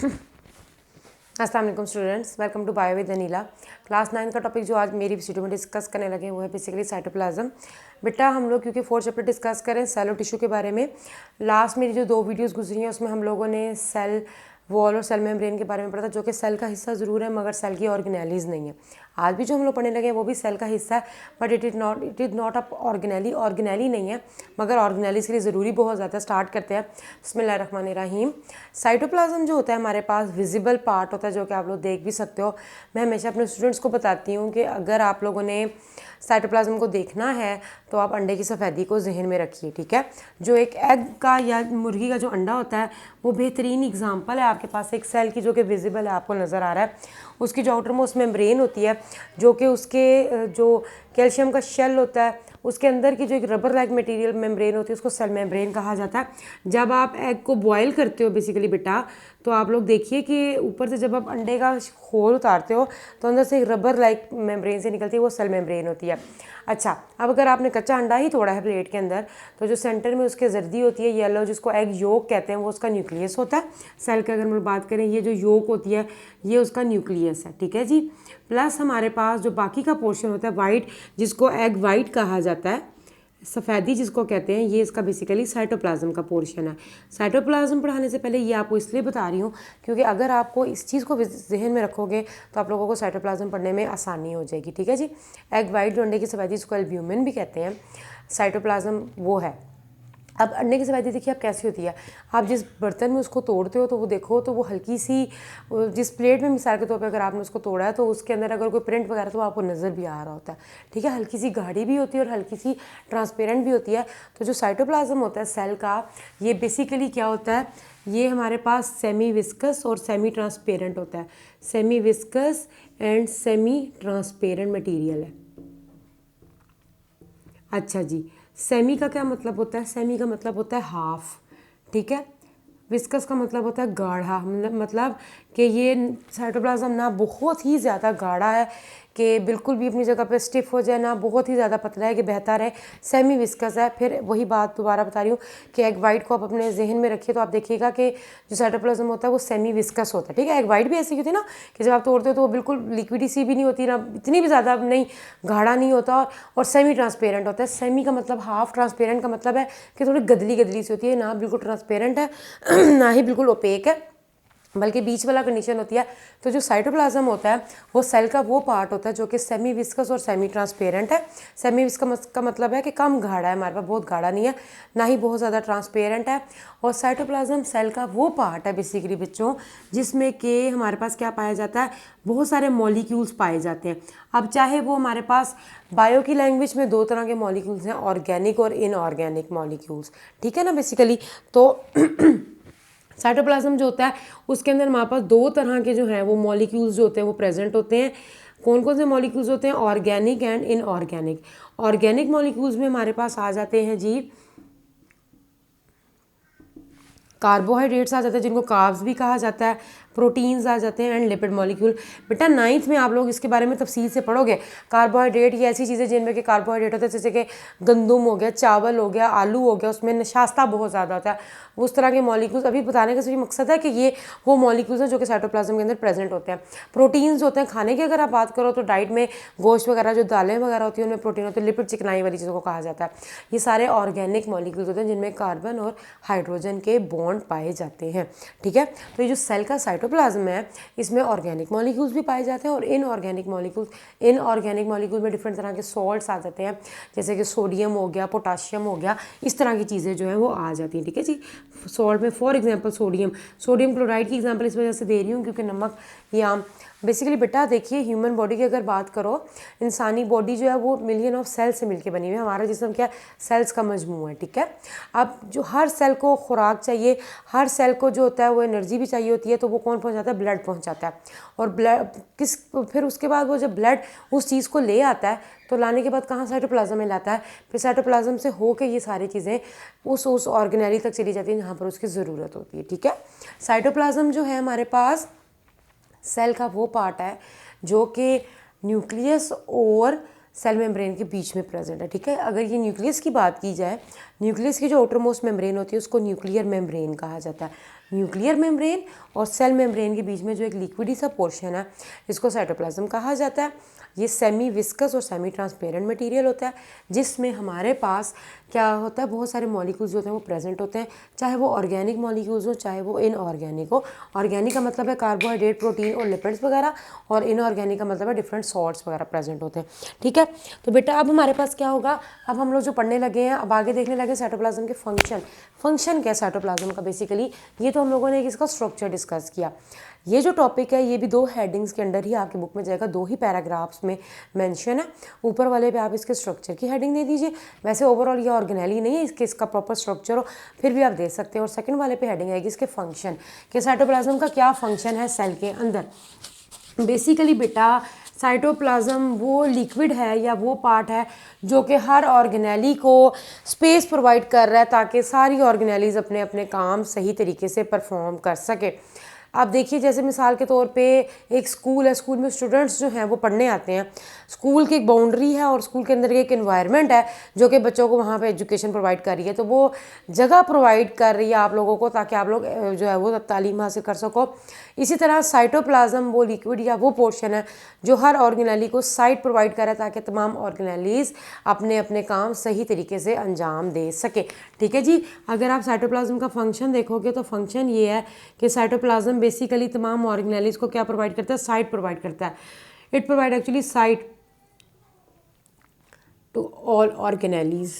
अस्सलाम वालेकुम students, welcome to bio with Anila. Class 9 का टॉपिक जो आज मेरी वीडियो में डिस्कस करने लगे हैं वो है बेसिकली साइटोप्लाज्म। बेटा हम लोग क्योंकि 4 चैप्टर डिस्कस करें सेल और टिश्यू के बारे में, लास्ट मेरी जो 2 वीडियोस गुजरी हैं उसमें हम लोगों ने सेल वॉल और सेल मेम्ब्रेन के बारे में पढ़ा था, जो कि सेल का हिस्सा ज़रूर है मगर सेल की ऑर्गेनेलीज नहीं है। आज भी जो हम लोग पढ़ने लगे हैं वो भी सेल का हिस्सा है, but it is not a organelle नहीं है, मगर ऑर्गेनेलीज के लिए ज़रूरी बहुत ज़्यादा। स्टार्ट करते हैं। बिस्मिल्लाहिर्रहमानिर्रहीम। साइटोप्लाज्म जो होता है हमारे पास विजिबल पार्ट होता है, जो कि आप लोग देख भी सकते हो। मैं हमेशा अपने स्टूडेंट्स को बताती हूँ कि अगर आप लोगों ने साइटोप्लाज्म को देखना है तो आप अंडे की सफ़ेदी को जहन में रखिए, ठीक है। जो एक एग का या मुर्गी का जो अंडा होता है वो बेहतरीन एग्जांपल है। आपके पास एक सेल की जो कि विजिबल है, आपको नज़र आ रहा है। उसकी जो आउटर मोस्ट मेम्ब्रेन होती है, जो कि उसके जो कैल्शियम का शेल होता है, उसके अंदर की जो एक रबर लाइक मटेरियल मेम्ब्रेन होती है उसको सेल मेम्ब्रेन कहा जाता है। जब आप एग को बॉयल करते हो बेसिकली बेटा, तो आप लोग देखिए कि ऊपर से जब आप अंडे का खोल उतारते हो तो अंदर से एक रबर लाइक मेम्ब्रेन से निकलती है, वो सेल मेम्ब्रेन होती है। अच्छा, अब अगर आपने कच्चा अंडा ही तोड़ा है प्लेट के अंदर, तो जो सेंटर में उसके जर्दी होती है येलो, जिसको एग योक कहते हैं, वो उसका न्यूक्लियस होता है। सेल की अगर हम बात करें, ये जो योक होती है ये उसका न्यूक्लियस है, ठीक है जी। प्लस हमारे पास जो बाकी का पोर्शन होता है वाइट, जिसको एग वाइट कहा जाता है, सफ़ेदी जिसको कहते हैं, ये इसका बेसिकली साइटोप्लाज्म का पोर्शन है। साइटोप्लाज्म पढ़ाने से पहले ये आपको इसलिए बता रही हूँ क्योंकि अगर आपको इस चीज़ को जहन में रखोगे तो आप लोगों को साइटोप्लाज्म पढ़ने में आसानी हो जाएगी, ठीक है जी। एग वाइट जो अंडे की सफ़ेदी, जिसको एल्ब्यूमिन भी कहते हैं, साइटोप्लाज्म वो है। अब अंडे की सफ़ेदी देखिए आप कैसी होती है। आप जिस बर्तन में उसको तोड़ते हो तो वो देखो तो वो हल्की सी, जिस प्लेट में मिसाल के तौर पे अगर आपने उसको तोड़ा है तो उसके अंदर अगर कोई प्रिंट वगैरह तो वो आपको नज़र भी आ रहा होता है, ठीक है। हल्की सी गाढ़ी भी होती है और हल्की सी ट्रांसपेरेंट भी होती है। तो जो साइटोप्लाज्म होता है सेल का, ये बेसिकली क्या होता है, ये हमारे पास सेमी विस्कस और सेमी ट्रांसपेरेंट होता है। Semi viscous and semi transparent material है। अच्छा जी, सेमी का क्या मतलब होता है? सेमी का मतलब होता है हाफ, ठीक है। विस्कस का मतलब होता है गाढ़ा, मतलब कि ये साइटोप्लाज्म ना बहुत ही ज़्यादा गाढ़ा है कि बिल्कुल भी अपनी जगह पे स्टिफ हो जाए, ना बहुत ही ज़्यादा पतला है कि बहता रहे। सेमी विस्कस है। फिर वही बात दोबारा बता रही हूँ कि एग वाइट को आप अपने जहन में रखिए तो आप देखिएगा कि जो साइटोप्लाज्म होता है वो सेमी विस्कस होता है, ठीक है। एग वाइट भी ऐसी होती है ना कि जब आप तोड़ते हो तो वो बिल्कुल लिक्विडी सी भी नहीं होती, ना इतनी भी ज़्यादा नहीं, गाढ़ा नहीं होता, और सेमी ट्रांसपेरेंट होता है। सेमी का मतलब हाफ, ट्रांसपेरेंट का मतलब है कि थोड़ी गदली गदली सी होती है, ना बिल्कुल ट्रांसपेरेंट है ना ही बिल्कुल ओपेक है, बल्कि बीच वाला कंडीशन होती है। तो जो साइटोप्लाज्म होता है वो सेल का वो पार्ट होता है जो कि सेमी विस्कस और सेमी ट्रांसपेरेंट है। सेमी विस्कस का मतलब है कि कम गाढ़ा है, हमारे पास बहुत गाढ़ा नहीं है, ना ही बहुत ज़्यादा ट्रांसपेरेंट है। और साइटोप्लाज्म सेल का वो पार्ट है बेसिकली बच्चों, जिसमें कि हमारे पास क्या पाया जाता है, बहुत सारे मॉलिक्यूल्स पाए जाते हैं। अब चाहे वो हमारे पास बायो की लैंग्वेज में 2 तरह के मॉलिक्यूल्स हैं, ऑर्गेनिक और इनऑर्गेनिक मॉलिक्यूल्स, ठीक है ना बेसिकली। तो साइटोप्लाज्म जो होता है उसके अंदर हमारे पास 2 तरह के जो हैं वो मॉलिक्यूल्स जो होते हैं वो प्रेजेंट होते हैं। कौन कौन से मॉलिक्यूल्स होते हैं? Organic and inorganic. Organic molecules में हमारे पास आ जाते हैं जी कार्बोहाइड्रेट्स आ जाते हैं, जिनको कार्ब्स भी कहा जाता है, प्रोटीन्स आ जाते हैं, एंड लिपिड मॉलिक्यूल। बेटा 9th में आप लोग इसके बारे में तफसील से पढ़ोगे। कार्बोहाइड्रेट ये ऐसी चीज़ें जिनमें कि कार्बोहाइड्रेट होते हैं, जैसे कि गंदम हो गया, चावल हो गया, आलू हो गया, उसमें नशास्ता बहुत ज़्यादा होता है। उस तरह के मॉलिक्यूल्स अभी बताने का सिर्फ मकसद है कि ये वो मॉलिक्यूल्स हैं जो कि साइटोप्लाज्म के अंदर प्रेजेंट होते हैं। प्रोटीन्स होते हैं खाने की, अगर आप बात करो तो डाइट में गोश्त वगैरह जो दालें वगैरह होती हैं उनमें प्रोटीन होते हैं, लिपिड चिकनाई वाली चीज़ों को कहा जाता है। ये सारे ऑर्गेनिक मॉलिक्यूल्स होते हैं जिनमें कार्बन और हाइड्रोजन के बॉन्ड पाए जाते हैं, ठीक है। तो ये जो सेल का साइटोप्लाज्म है इसमें ऑर्गेनिक मॉलिक्यूल्स भी पाए जाते हैं और इनऑर्गेनिक मॉलिक्यूल में डिफरेंट तरह के सॉल्ट्स आ जाते हैं, जैसे कि सोडियम हो गया, पोटाशियम हो गया, इस तरह की चीज़ें जो हैं वो आ जाती हैं, ठीक है जी। सॉल्ट में फॉर एग्जांपल सोडियम क्लोराइड की एग्जांपल इस वजह से दे रही हूँ क्योंकि नमक या बेसिकली बेटा देखिए ह्यूमन बॉडी की अगर बात करो, इंसानी बॉडी जो है वो मिलियन ऑफ सेल से मिलकर बनी हुई है। हमारा जिस्म क्या सेल्स का मजमू है, ठीक है। अब जो हर सेल को खुराक चाहिए, हर सेल को जो होता है वो एनर्जी भी चाहिए होती है, तो वो कौन पहुंचाता है? ब्लड पहुंचाता है। और ब्लड फिर उसके बाद वो जब ब्लड उस चीज़ को ले आता है तो लाने के बाद कहाँ? साइटोप्लाज्म में लाता है। फिर साइटोप्लाज्म से होकर ये सारी चीज़ें उस ऑर्गेनेली तक चली जाती हैं जहाँ पर उसकी ज़रूरत होती है, ठीक है। साइटोप्लाज्म जो है हमारे पास सेल का वो पार्ट है जो कि न्यूक्लियस और सेल मेम्ब्रेन के बीच में प्रेजेंट है, ठीक है। अगर ये न्यूक्लियस की बात की जाए, न्यूक्लियस की जो आउटर मोस्ट मेम्ब्रेन होती है उसको न्यूक्लियर मेम्ब्रेन कहा जाता है। न्यूक्लियर मेम्ब्रेन और सेल मेम्ब्रेन के बीच में जो एक लिक्विडी सा पोर्शन है इसको साइटोप्लाज्म कहा जाता है। ये सेमी विस्कस और सेमी ट्रांसपेरेंट मटेरियल होता है जिसमें हमारे पास क्या होता है, बहुत सारे मॉलिक्यूल्स होते हैं वो प्रेजेंट होते हैं, चाहे वो ऑर्गेनिक मॉलिक्यूल्स हो चाहे वो इनऑर्गेनिक हो। ऑर्गेनिक का मतलब है कार्बोहाइड्रेट, प्रोटीन और लिपिड्स वगैरह, और इनऑर्गेनिक का मतलब है डिफरेंट सॉल्ट्स वगैरह प्रेजेंट होते हैं। ठीक है, तो बेटा अब हमारे पास क्या होगा, अब हम लोग जो पढ़ने लगे हैं, अब आगे देखने लगे साइटोप्लाज्म के फंक्शन क्या है साइटोप्लाज्म का बेसिकली। ये तो हम लोगों ने इसका स्ट्रक्चर डिस्कस किया। ये जो टॉपिक है ये भी 2 हेडिंग्स के अंडर ही आपके बुक में जाएगा, 2 ही पैराग्राफ्स में मेंशन है। ऊपर वाले पे आप इसके स्ट्रक्चर की हेडिंग दे दीजिए। वैसे ओवरऑल ये ऑर्गेनेली नहीं है, इसका प्रॉपर स्ट्रक्चर हो फिर भी आप दे सकते हैं। और सेकंड वाले पे हेडिंग आएगी इसके फंक्शन कि साइटोप्लाज्म का क्या फंक्शन है सेल के अंदर। बेसिकली बेटा साइटोप्लाज्म वो लिक्विड है या वो पार्ट है जो कि हर ऑर्गेनेली को स्पेस प्रोवाइड कर रहा है ताकि सारी ऑर्गेनेलीज अपने अपने काम सही तरीके से परफॉर्म कर सके। आप देखिए जैसे मिसाल के तौर पे एक स्कूल है, स्कूल में स्टूडेंट्स जो हैं वो पढ़ने आते हैं। स्कूल की एक बाउंड्री है और स्कूल के अंदर एक एनवायरनमेंट है जो कि बच्चों को वहाँ पे एजुकेशन प्रोवाइड कर रही है, तो वो जगह प्रोवाइड कर रही है आप लोगों को ताकि आप लोग जो है वो तालीम हासिल कर सको। इसी तरह साइटोप्लाज्म वो लिक्विड या वो पोर्शन है जो हर ऑर्गेनेली को साइट प्रोवाइड कर रहा है ताकि तमाम ऑर्गेनेलीज अपने अपने काम सही तरीके से अंजाम दे सके। ठीक है जी, अगर आप साइटोप्लाज्म का फंक्शन देखोगे तो फंक्शन ये है कि साइटोप्लाज्म बेसिकली तमाम ऑर्गेनेलीज को क्या प्रोवाइड करता है, साइट प्रोवाइड करता है। It provide actually site to all organelles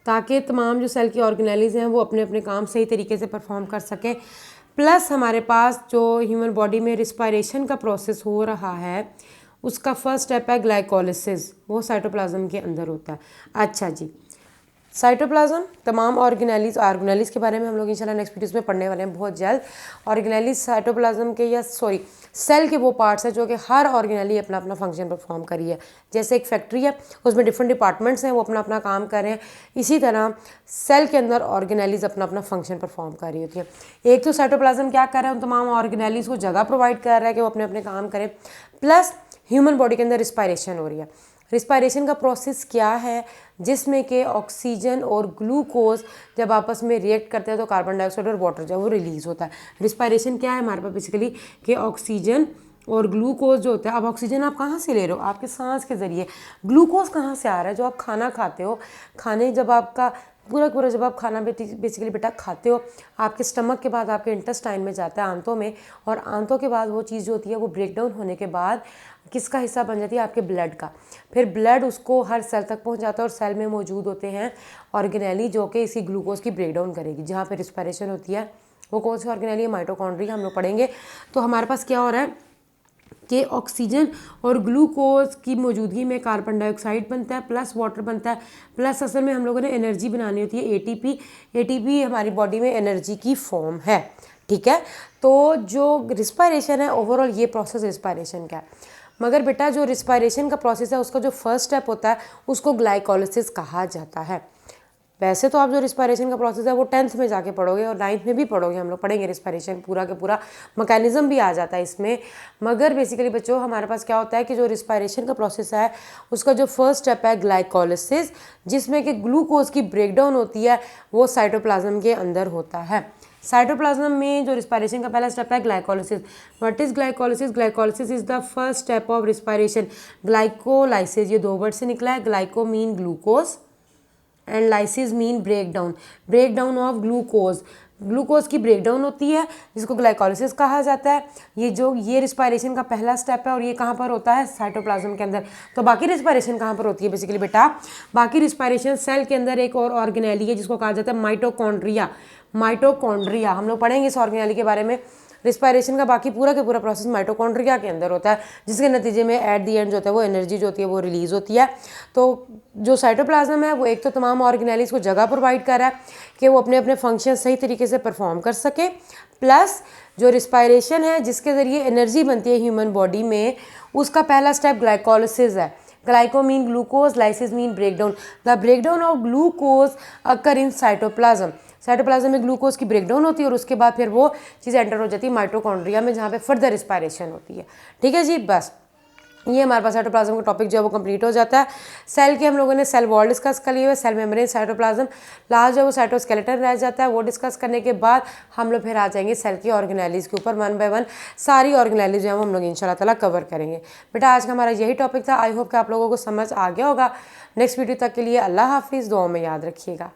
ताकि तमाम जो सेल की ऑर्गेनेलीज हैं वो अपने अपने काम सही तरीके से परफॉर्म कर सकें। प्लस हमारे पास जो ह्यूमन बॉडी में रिस्पायरेशन का प्रोसेस हो रहा है उसका फर्स्ट स्टेप है ग्लाइकोलिसिस, वो साइटोप्लाज्म के अंदर होता है। अच्छा जी, साइटोप्लाज्म तमाम ऑर्गेनेलीज के बारे में हम लोग इंशाल्लाह नेक्स्ट वीडियोस में पढ़ने वाले हैं बहुत जल्द। ऑर्गेनेलीज साइटोप्लाज्म के या सेल के वो पार्ट्स हैं जो कि हर ऑर्गेनेली अपना अपना फंक्शन परफॉर्म कर रही है। जैसे एक फैक्ट्री है उसमें डिफरेंट डिपार्टमेंट्स हैं वो अपना अपना काम कर रहे हैं, इसी तरह सेल के अंदर ऑर्गेनेलीज अपना अपना फंक्शन परफॉर्म कर रही होती है। एक तो साइटोप्लाज्म क्या कर रहा है, उन तमाम ऑर्गेनेलीज को जगह प्रोवाइड कर रहा है कि वो अपने अपने काम करें, प्लस ह्यूमन बॉडी के अंदर रिस्पायरेशन हो रही है। रिस्पायरेशन का प्रोसेस क्या है, जिसमें कि ऑक्सीजन और ग्लूकोज जब आपस में रिएक्ट करते हैं तो कार्बन डाइऑक्साइड और वाटर जो है वो रिलीज़ होता है। रिस्पायरेशन क्या है हमारे पास बेसिकली कि ऑक्सीजन और ग्लूकोज जो होता है, अब ऑक्सीजन आप कहाँ से ले रहे हो, आपके सांस के ज़रिए। ग्लूकोज कहाँ से आ रहा है, जो आप खाना खाते हो, खाने जब आपका पूरा जब आप खाना बेसिकली बेटा खाते हो आपके स्टमक के बाद आपके इंटेस्टाइन में जाता है, आंतों में, और आंतों के बाद वो चीज़ जो होती है वो ब्रेक डाउन होने के बाद किसका हिस्सा बन जाती है, आपके ब्लड का। फिर ब्लड उसको हर सेल तक पहुंच जाता है और सेल में मौजूद होते हैं ऑर्गेनेली जो कि इसी ग्लूकोज की ब्रेक डाउन करेगी। जहाँ पे रिस्पायरेशन होती है वो कौन सी ऑर्गेनेली है, माइटोकॉन्ड्रिया, हम लोग पढ़ेंगे। तो हमारे पास क्या हो रहा है कि ऑक्सीजन और ग्लूकोज की मौजूदगी में कार्बन डाइऑक्साइड बनता है प्लस वाटर बनता है, प्लस असल में हम लोगों ने एनर्जी बनानी होती है एटीपी। एटीपी हमारी बॉडी में एनर्जी की फॉर्म है। ठीक है, तो जो रिस्पायरेशन है ओवरऑल ये प्रोसेस रिस्पायरेशन का है। मगर बेटा जो रिस्पायरेशन का प्रोसेस है उसका जो फर्स्ट स्टेप होता है उसको ग्लाइकोलिसिस कहा जाता है। वैसे तो आप जो रिस्पायरेशन का प्रोसेस है वो 10th में जाके पढ़ोगे और 9th में भी पढ़ोगे, हम लोग पढ़ेंगे रिस्पायरेशन पूरा के पूरा मैकेनिज्म भी आ जाता है इसमें। मगर बेसिकली बच्चों हमारे पास क्या होता है कि जो रिस्पायरेशन का प्रोसेस है उसका जो फर्स्ट स्टेप है ग्लाइकोलिसिस, जिसमें कि ग्लूकोज की ब्रेकडाउन होती है, वो साइटोप्लाज्म के अंदर होता है। साइटोप्लाज्म में जो रिस्पायरेशन का पहला स्टेप है glycolysis. What is glycolysis? Glycolysis is the first step of respiration. Glycolysis ये 2 वर्ड से निकला है, glyco mean glucose and lysis mean break down. Break down of glucose, glucose की ब्रेकडाउन होती है जिसको ग्लाइकोलिसिस कहा जाता है। ये रिस्पायरेशन का पहला स्टेप है और ये कहाँ पर होता है, साइटोप्लाज्म के अंदर। तो बाकी रिस्पायरेशन कहाँ पर होती है बेसिकली बेटा, बाकी रिस्पायरेशन सेल के अंदर एक और ऑर्गेनेली है जिसको कहा जाता है माइटोकॉन्ड्रिया। माइटोकॉन्ड्रिया हम लोग पढ़ेंगे इस ऑर्गेनेली के बारे में। रिस्पायरेशन का बाकी पूरा के पूरा प्रोसेस माइटोकॉन्ड्रिया के अंदर होता है, जिसके नतीजे में एट द एंड जो होता है वो एनर्जी जो होती है वो रिलीज़ होती है। तो जो साइटोप्लाज्म है वो एक तो तमाम ऑर्गेनेलीज को जगह प्रोवाइड कर रहा है कि वो अपने अपने फंक्शन सही तरीके से परफॉर्म कर सके, प्लस जो रिस्पायरेशन है जिसके ज़रिए एनर्जी बनती है ह्यूमन बॉडी में, उसका पहला स्टेप ग्लाइकोलिसिस है। Glyco mean glucose, lysis mean breakdown. The breakdown of glucose occur in cytoplasm. Cytoplasm में ग्लूकोज की ब्रेकडाउन होती है और उसके बाद फिर वो चीज़ एंटर हो जाती है माइटोकॉन्ड्रिया में, जहाँ पे फर्दर रिस्पायरेशन होती है। ठीक है जी, बस ये हमारे पास साइटोप्लाज्म का टॉपिक जो है वो कंप्लीट हो जाता है। सेल के हम लोगों ने सेल वॉल डिस्कस कर लिए हुए, सेल मेम्ब्रेन, साइटोप्लाज्म, लास्ट जो है वो साइटोस्केलेटन रह जाता है। वो डिस्कस करने के बाद हम लोग फिर आ जाएंगे सेल की ऑर्गेनेलिज के ऊपर। वन बाय वन सारी ऑर्गेनेलिज जो है वो हम लोग इंशाल्लाह ताला कवर करेंगे। बेटा आज का हमारा यही टॉपिक था। आई होप कि आप लोगों को समझ आ गया होगा। नेक्स्ट वीडियो तक के लिए अल्लाह हाफिज़, दुआओं में याद रखिएगा।